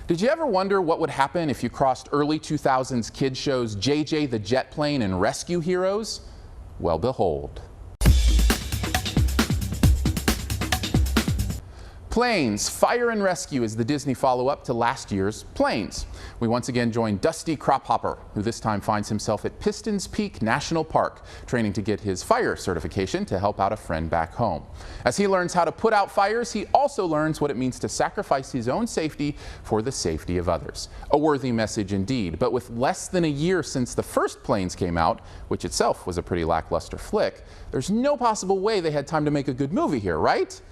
Did you ever wonder what would happen if you crossed early 2000s kid shows JJ the Jet Plane and Rescue Heroes? Well, behold. Planes, Fire and Rescue is the Disney follow-up to last year's Planes. We once again join Dusty Krophopper, who this time finds himself at Pistons Peak National Park, training to get his fire certification to help out a friend back home. As he learns how to put out fires, he also learns what it means to sacrifice his own safety for the safety of others. A worthy message indeed, but with less than a year since the first Planes came out, which itself was a pretty lackluster flick, there's no possible way they had time to make a good movie here, right?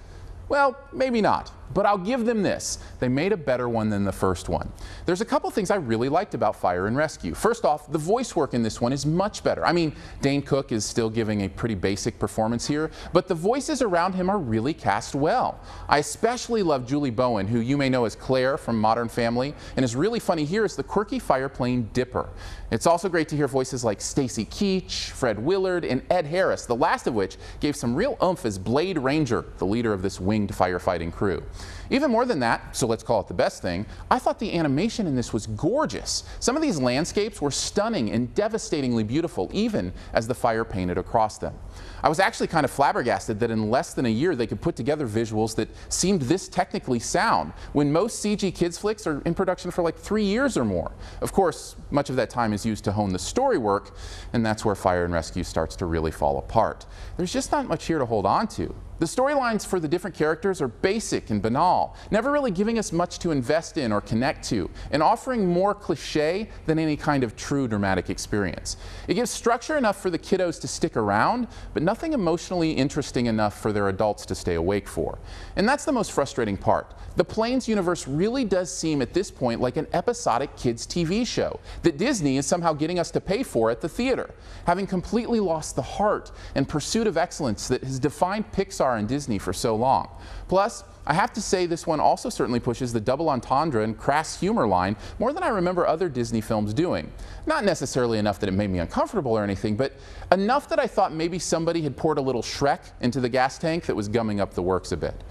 Well, maybe not, but I'll give them this. They made a better one than the first one. There's a couple things I really liked about Fire and Rescue. First off, the voice work in this one is much better. I mean, Dane Cook is still giving a pretty basic performance here, but the voices around him are really cast well. I especially love Julie Bowen, who you may know as Claire from Modern Family, and is really funny here as the quirky fire plane Dipper. It's also great to hear voices like Stacy Keach, Fred Willard, and Ed Harris, the last of which gave some real oomph as Blade Ranger, the leader of this winged firefighting crew. Even more than that, so let's call it the best thing, I thought the animation in this was gorgeous. Some of these landscapes were stunning and devastatingly beautiful, even as the fire painted across them. I was actually kind of flabbergasted that in less than a year they could put together visuals that seemed this technically sound, when most CG kids flicks are in production for like 3 years or more. Of course, much of that time is used to hone the story work, and that's where Fire and Rescue starts to really fall apart. There's just not much here to hold on to. The storylines for the different characters are basic and banal, never really giving us much to invest in or connect to, and offering more cliché than any kind of true dramatic experience. It gives structure enough for the kiddos to stick around, but nothing emotionally interesting enough for their adults to stay awake for. And that's the most frustrating part. The Planes universe really does seem at this point like an episodic kids TV show that Disney is somehow getting us to pay for at the theater, having completely lost the heart and pursuit of excellence that has defined Pixar and Disney for so long. Plus, I have to say this one also certainly pushes the double entendre and crass humor line more than I remember other Disney films doing. Not necessarily enough that it made me uncomfortable or anything, but enough that I thought maybe somebody had poured a little Shrek into the gas tank that was gumming up the works a bit.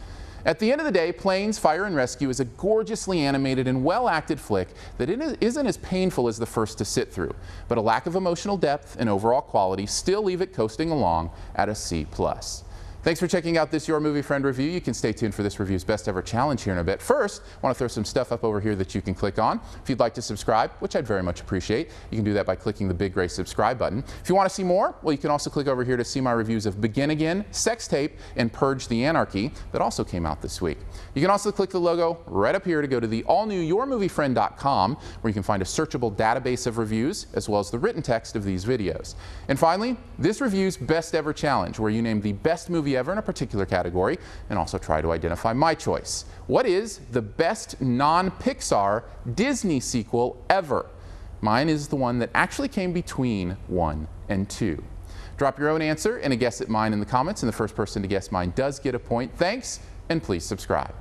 At the end of the day, Planes, Fire and Rescue is a gorgeously animated and well-acted flick that isn't as painful as the first to sit through, but a lack of emotional depth and overall quality still leave it coasting along at a C+. Thanks for checking out this Your Movie Friend review. You can stay tuned for this review's Best Ever Challenge here in a bit. First, I want to throw some stuff up over here that you can click on. If you'd like to subscribe, which I'd very much appreciate, you can do that by clicking the big gray subscribe button. If you want to see more, well, you can also click over here to see my reviews of Begin Again, Sex Tape, and Purge the Anarchy that also came out this week. You can also click the logo right up here to go to the all-new YourMovieFriend.com, where you can find a searchable database of reviews, as well as the written text of these videos. And finally, this review's Best Ever Challenge, where you name the best movie ever in a particular category and also try to identify my choice. What is the best non-Pixar Disney sequel ever? Mine is the one that actually came between 1 and 2. Drop your own answer and a guess at mine in the comments, and the first person to guess mine does get a point. Thanks, and please subscribe.